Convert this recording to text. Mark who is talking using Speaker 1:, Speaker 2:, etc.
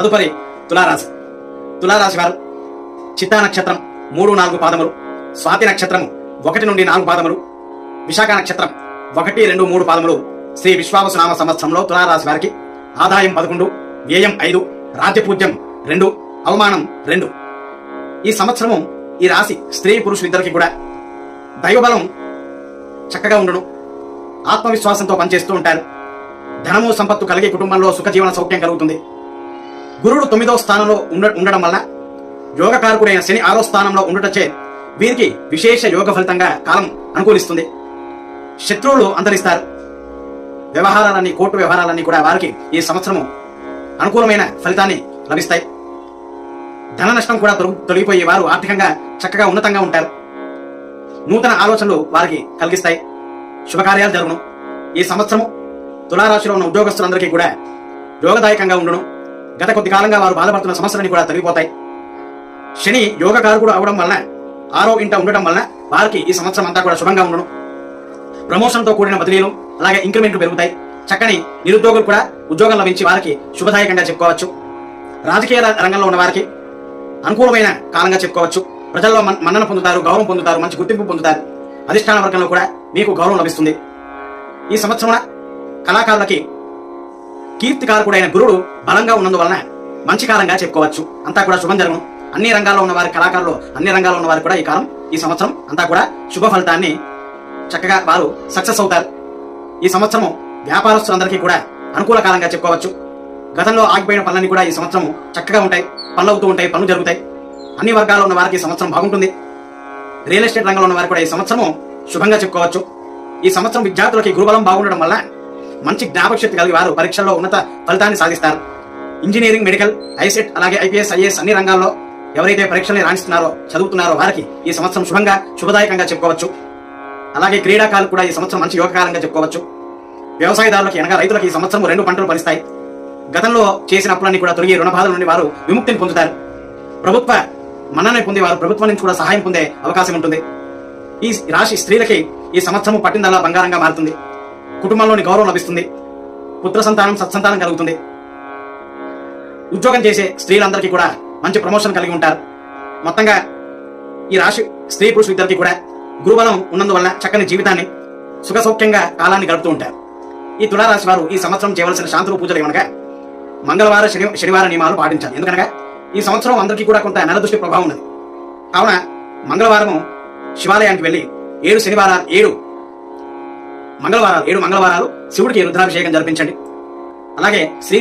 Speaker 1: తదుపరి తులారాశి. తులారాశి వారు చిత్తా నక్షత్రం 3-4 పాదములు, స్వాతి నక్షత్రం 1 నుండి 4 పాదములు, విశాఖ నక్షత్రం 1, 2, 3 పాదములు శ్రీ విశ్వావసునామ సంవత్సరంలో తులారాశి వారికి ఆదాయం 11, వ్యయం 5, రాజ్యపూజ్యం 2, అవమానం 2. ఈ సంవత్సరము ఈ రాశి స్త్రీ పురుషులు ఇద్దరికి కూడా దైవబలం చక్కగా ఉండును, ఆత్మవిశ్వాసంతో పనిచేస్తూ ఉంటారు, ధనము సంపత్తు కలిగి కుటుంబంలో సుఖజీవన సౌఖ్యం కలుగుతుంది. గురుడు 9వ స్థానంలో ఉండడం వల్ల యోగకారకుడైన శని 6వ స్థానంలో ఉండటచే వీరికి విశేష యోగ ఫలితంగా కాలం అనుకూలిస్తుంది. శత్రువులు అంతరిస్తారు. వ్యవహారాలన్నీ, కోర్టు వ్యవహారాలన్నీ కూడా వారికి ఈ సంవత్సరము అనుకూలమైన ఫలితాన్ని లభిస్తాయి. ధన నష్టం కూడా తొలగిపోయి వారు ఆర్థికంగా చక్కగా ఉన్నతంగా ఉంటారు. నూతన ఆలోచనలు వారికి కలిగిస్తాయి. శుభకార్యాలు జరుగును. ఈ సంవత్సరము తులారాశిలో ఉన్న ఉద్యోగస్తులందరికీ కూడా యోగదాయకంగా ఉండును. గత కొద్ది కాలంగా వారు బాధపడుతున్న సమస్యలన్నీ కూడా తొలగిపోతాయి. శని యోగకారకుడు అవడం వలన 6వ ఇంట ఉండటం వలన వారికి ఈ సంవత్సరం అంతా కూడా శుభంగా ఉండును. ప్రమోషన్తో కూడిన బదిలీలు, అలాగే ఇంక్రిమెంట్లు పెరుగుతాయి. చక్కని నిరుద్యోగులు కూడా ఉద్యోగం లభించి వారికి శుభదాయకంగా చెప్పుకోవచ్చు. రాజకీయ రంగంలో ఉన్న వారికి అనుకూలమైన కాలంగా చెప్పుకోవచ్చు. ప్రజల్లో మన్నన పొందుతారు, గౌరవం పొందుతారు, మంచి గుర్తింపు పొందుతారు. అధిష్టాన వర్గంలో కూడా మీకు గౌరవం లభిస్తుంది. ఈ సంవత్సరం కళాకారులకి కీర్తికారకుడైన గురుడు బలంగా ఉన్నందువలన మంచి కాలంగా చెప్పుకోవచ్చు. అంతా కూడా శుభం జరుగును. అన్ని రంగాల్లో ఉన్న వారి కళాకారులు, అన్ని రంగాల్లో ఉన్న వారు కూడా ఈ సంవత్సరం అంతా కూడా శుభ ఫలితాన్ని చక్కగా వారు సక్సెస్ అవుతారు. ఈ సంవత్సరం వ్యాపారస్తులందరికీ కూడా అనుకూల కాలంగా చెప్పుకోవచ్చు. గతంలో ఆగిపోయిన పనులన్నీ కూడా ఈ సంవత్సరం చక్కగా ఉంటాయి, పనులు అవుతూ ఉంటాయి, పనులు జరుగుతాయి. అన్ని వర్గాల్లో ఉన్న వారికి ఈ సంవత్సరం బాగుంటుంది. రియల్ ఎస్టేట్ రంగంలో ఉన్న వారికి కూడా ఈ సంవత్సరం శుభంగా చెప్పుకోవచ్చు. ఈ సంవత్సరం విద్యార్థులకి గురుబలం బాగుండడం వల్ల మంచి జ్ఞాపకశక్తి కలిగి వారు పరీక్షల్లో ఉన్నత ఫలితాన్ని సాధిస్తారు. ఇంజనీరింగ్, మెడికల్, ఐసెట్, అలాగే ఐపీఎస్, ఐఏఎస్ అన్ని రంగాల్లో ఎవరైతే పరీక్షల్ని రాణిస్తున్నారో, చదువుతున్నారో వారికి ఈ సంవత్సరం శుభదాయకంగా చెప్పుకోవచ్చు. అలాగే క్రీడాకారులు కూడా ఈ సంవత్సరం మంచి యోగకాలంగా చెప్పుకోవచ్చు. వ్యవసాయదారులకి అనగా రైతులకి ఈ సంవత్సరం 2 పంటలు ఫలిస్తాయి. గతంలో చేసిన అప్పులన్నీ కూడా తొలగి రుణ బాధల నుండి వారు విముక్తిని పొందుతారు. ప్రభుత్వ మన్నన పొంది వారు ప్రభుత్వం నుంచి కూడా సహాయం పొందే అవకాశం ఉంటుంది. ఈ రాశి స్త్రీలకి ఈ సంవత్సరం పట్టిందల్లా బంగారంగా మారుతుంది. కుటుంబంలోని గౌరవం లభిస్తుంది. పుత్ర సంతానం, సత్సంతానం కలుగుతుంది. ఉద్యోగం చేసే స్త్రీలందరికీ కూడా మంచి ప్రమోషన్ కలిగి ఉంటారు. మొత్తంగా ఈ రాశి స్త్రీ పురుషులు ఇద్దరికి కూడా గురుబలం ఉన్నందువల్ల చక్కని జీవితాన్ని, సుఖ సౌఖ్యంగా కాలాన్ని గడుపుతూ ఉంటారు. ఈ తులారాశి వారు ఈ సంవత్సరం చేయవలసిన శాంతులు, పూజలు ఏమనగా మంగళవార, శనివార నియమాలు పాటించాలి. ఎందుకనగా ఈ సంవత్సరం అందరికీ కూడా కొంత నరదృష్టి ప్రభావం ఉన్నది. కావున మంగళవారము శివాలయానికి వెళ్లి 7 మంగళవారాలు శివుడికి రుద్రాభిషేకం జరిపించండి. అలాగే శ్రీ